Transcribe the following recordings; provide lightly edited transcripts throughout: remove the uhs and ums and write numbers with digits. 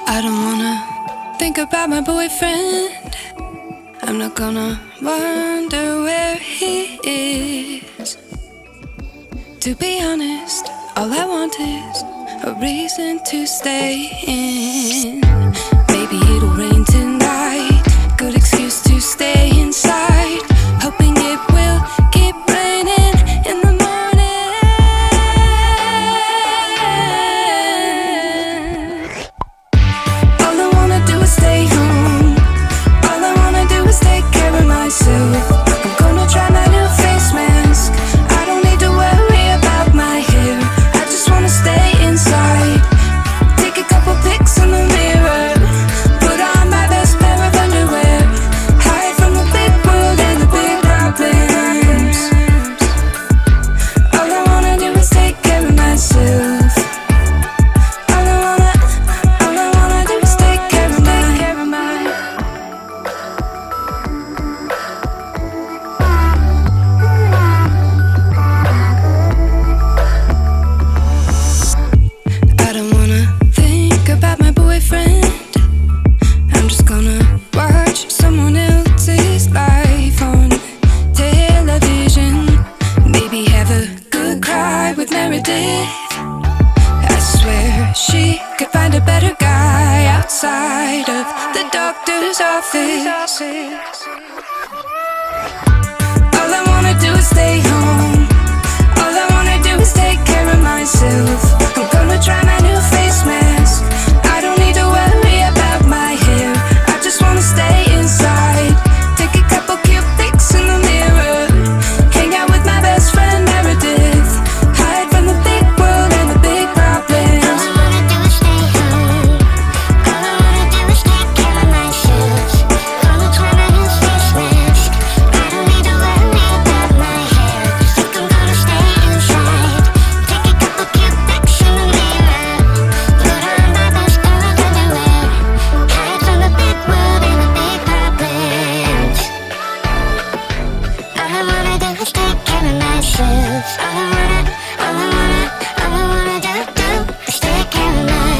I don't wanna think about my boyfriend. I'm not gonna wonder where he is. To be honest, all I want is a reason to stay in. Maybe it'll rain tonight, good excuse to stay inside, hoping it will keep raining in the morning. All I wanna do is stay home. All I wanna do is take care of myself. I'm gonna try my new face mask. I don't need to worry about my hair. I just wanna stay inside. Take a couple pics in the mirror. Put on my best pair of underwear. Hide from the big world and the big problems. All I wanna do is take care of myself. All I wanna do is take care of my. I don't wanna think about my boyfriend. I'm just gonna watch someone else's life on television. Maybe have a good cry with Meredith. I swear she could find a better guy outside of the doctor's office. All I wanna do is stay home. All I wanna do is take care of myself. I'm gonna try my new face mask. I don't need to worry about my hair. I just wanna stay inside. Take a couple cute pics in the mirror. Hang out with my best friend Meredith. Hide from the big world and the big problems. All I wanna do is stay home. All I wanna do is take care of myself. Gonna try my new face mask. I don't need to worry about my hair. Think I'm gonna stay inside. Take a couple cute pics in the mirror. Put on my best pair of underwear. Hide from the big world and the big problems. All I wanna do is take care of myself. All I wanna do is take care of my.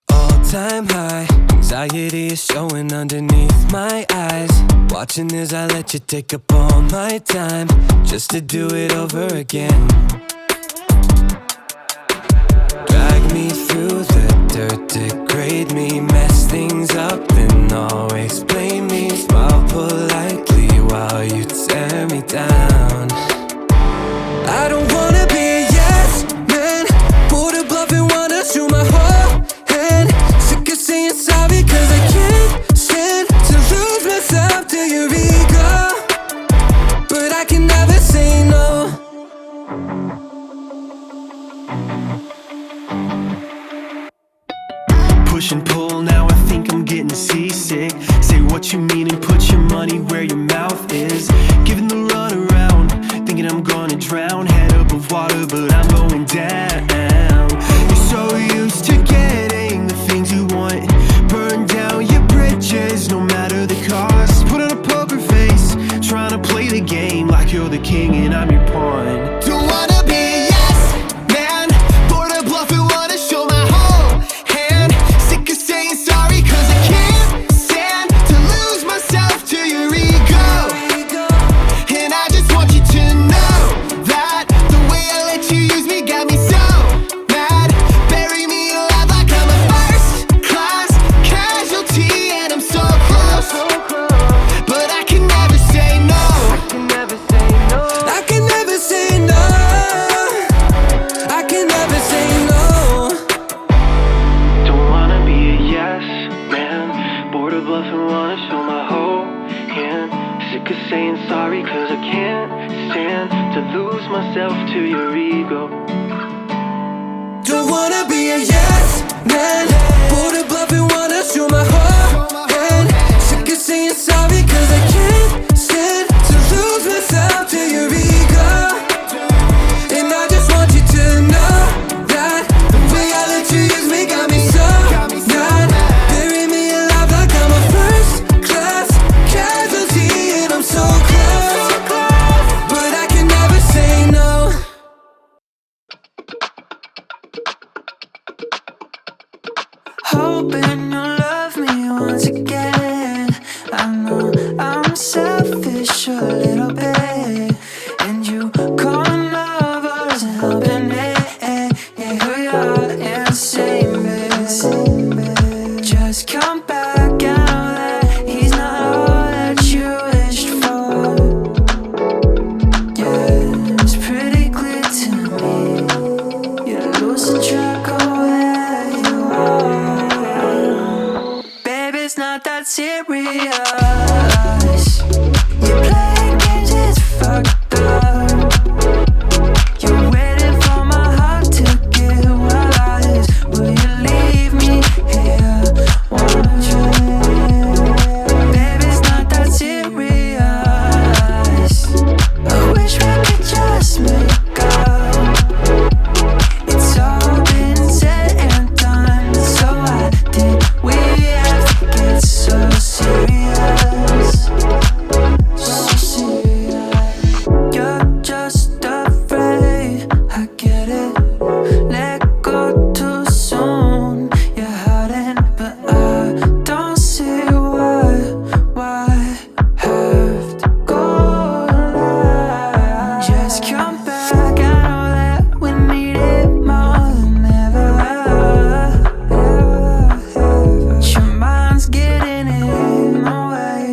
All-time high, anxiety is showing underneath my eyes. Watching as I let you take up all my time, just to do it over again. Drag me through the dirt, degrade me, mess things up and always blame me. Smile politely while you tear me down. I don't wanna be a yes man, bored of bluffing, wanna show my whole hand. Sick of saying sorry cause I can't stand to lose myself to your ego, but I can never say no. Push and pull, now I think I'm getting seasick. Say what you mean and put your money where your mouth is. Giving the run around, thinking I'm gonna drown. Head above water, but I'm going down. You're so used to getting the things you want. Burn down your bridges, no matter the cost. Put on a poker face, trying to play the game like you're the king and I'm your pawn. Don't wanna be a yes man, bored of bluffing, wanna show my whole hand. Sick of saying sorry cause I can't stand to lose myself to your ego. And I just want you to know that the way I let you use me got me so mad. Bury me alive like I'm a first class casualty and I'm so close, but I can never say no. I can never say no. I can never say no. Don't wanna be a yes man, bored of bluffing, wanna show my whole hand. Sick of saying sorry cause I can't stand to lose myself to your ego. Don't wanna be a yes man, bored of bluffing, wanna show my whole hand. Sick of saying sorry cause I can't stand to lose myself to your ego. And I just want you to know that the way I let you use me got me so mad. hoping you'll love me once again. I know I'm selfish a little bit, and you calling love wasn't helping it. Yeah, here we are in the same bed. Just come back and know that he's not all that you wished for. Yeah, it's pretty clear to me you're losing track of where you are. Baby, it's not that serious. You're playing games, it's fucked up. You're waiting for my heart to get wise. Will you leave me here wondering? Baby, it's not that serious. I wish we could just make up. It's all been said and done, so why did we have to get so serious? So serious. You're just afraid, I get it. Let go too soon, you're hurting, but I don't see why have to go lie. Just come back, I know that we need it more than ever. Your mind's getting in the way,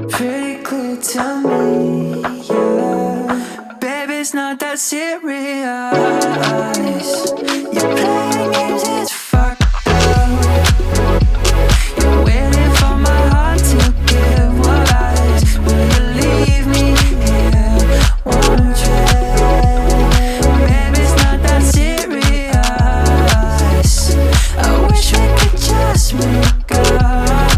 pretty clear to me, yeah. Baby, it's not that serious. You're playing games, it's fucked up. You're waiting for my heart to give wise. Will you leave me here wondering? Baby, it's not that serious. I wish we could just make up.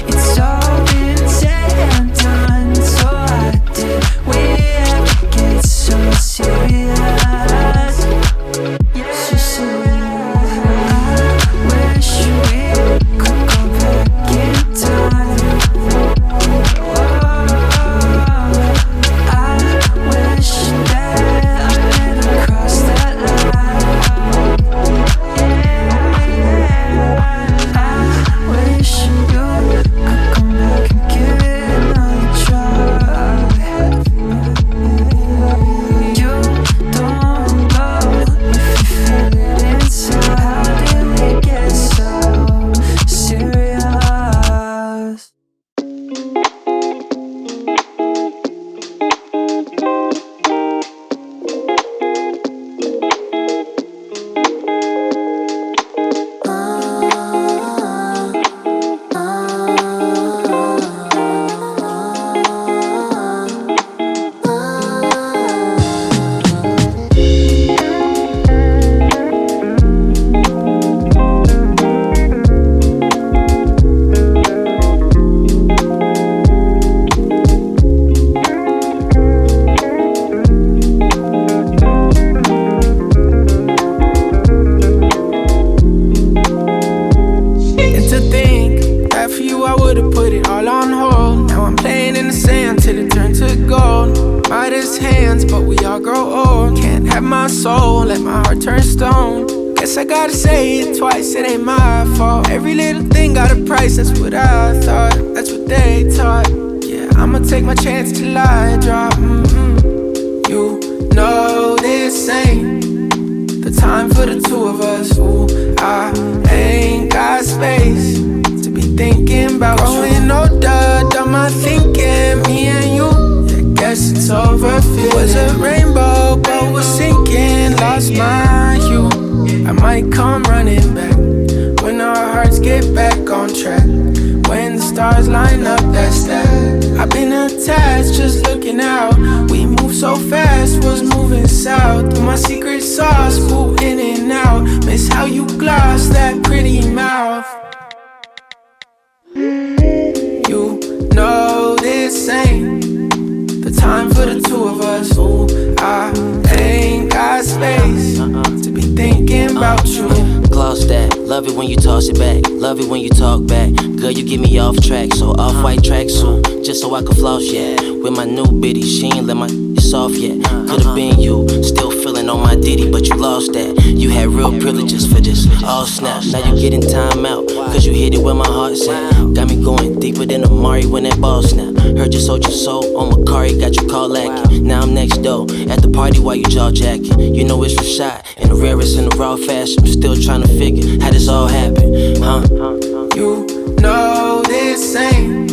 It's all been said and done, so why did we have to get so serious? So serious. I wish we could go back in time. I wish that I never crossed that line. I wish you could come back and give it another try. You don't know if you feel it inside. How did we get so serious? And to think that for you I would've put it all on hold. Now I'm playing in the sand till it turned to gold. Midas hands, but we all grow old. Can't have my soul, let my heart turn stone. Guess I gotta say it twice, it ain't my fault. Every little thing got a price, that's what I thought. That's what they taught. Yeah, I'ma take my chance till I drop. You know this ain't the time for the two of us. Ooh, I ain't got space to be thinking about growing older. Done my thinking, me and you. Yeah, guess it's over. It was a rainbow, but was sinking. Lost my hue. I might come running back when our hearts get back on track. When the stars line up, that's that. I've been attached, just looking out. We move so fast, was moving south. Through my secret sauce, boo in and out. Miss how you gloss that pretty mouth. You know this ain't the time for the two of us. Ooh, I ain't got space to be thinking about you. Gloss that, love it when you toss it back. Love it when you talk back. Girl, you get me off track, so off-white tracksuit, just so I can floss, yeah. With my new bitty, she ain't let my it's off yet. Could've been you, still feeling on my ditty, but you lost that. You had real privileges for this, all snap. Now you getting time out, cause you hit it where my heart's at. Got me going deeper than Amari when that ball snap. Heard you sold your soul on Macari, got you call lacking. Now I'm next door, at the party while you jaw jacking. You know it's Rashad, and the rarest in the raw fashion. I'm still trying to figure how this all happened, huh? You know this ain't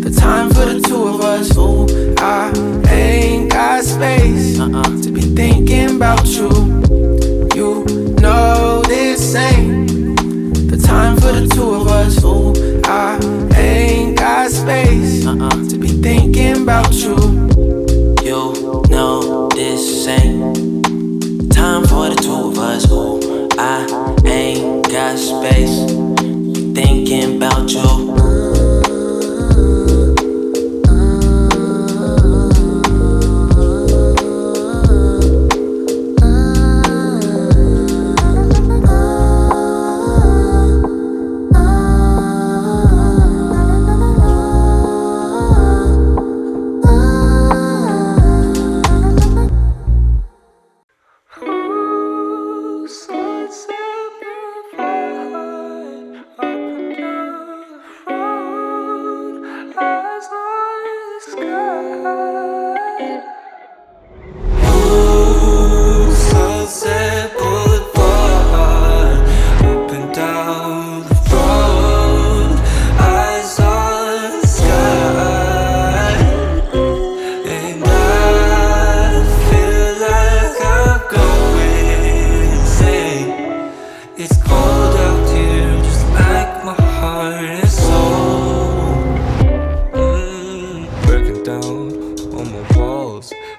the time for the two of us. Ooh, I ain't got space to be thinking about you. You know this ain't the time for the two of us. Ooh, I ain't got space to be thinking about you. You know this ain't time for the two of us. Ooh, I ain't got space thinking about you.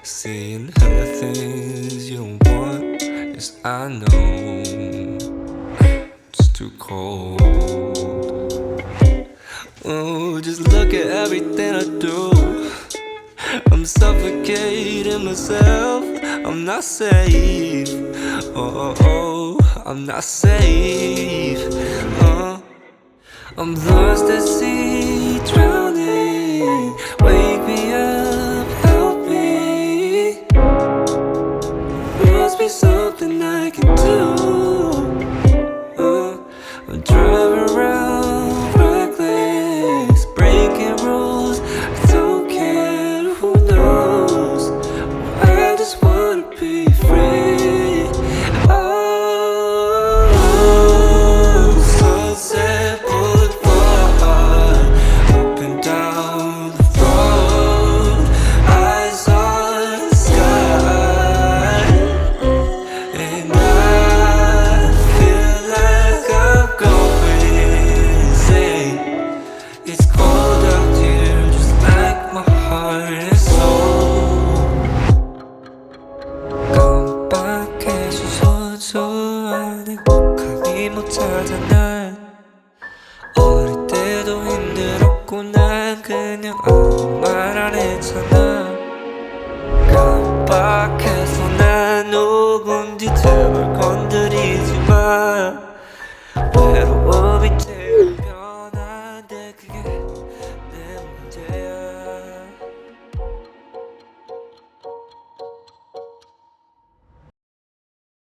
Seeing hella things you don't want. Yes, I know it's too cold. Oh, just look at everything I do. I'm suffocating myself. I'm not safe. Oh, oh, oh, I'm not safe. I'm lost at sea, drowning. Wake me up, help me. Must be something I can do. I'm driving around reckless, breaking rules. I don't care who knows. I just wanna be free. Oh, Sunset Boulevard, up and down the road, eyes on the sky, and I feel like I'm going insane. It's cold out here, just like my heart and soul. 깜빡해서 소소한 행복하니 못하잖아. 어릴 때도 힘들었고 난 그냥 아무 말 안 했잖아. 깜빡해서 난 누군지 제발 건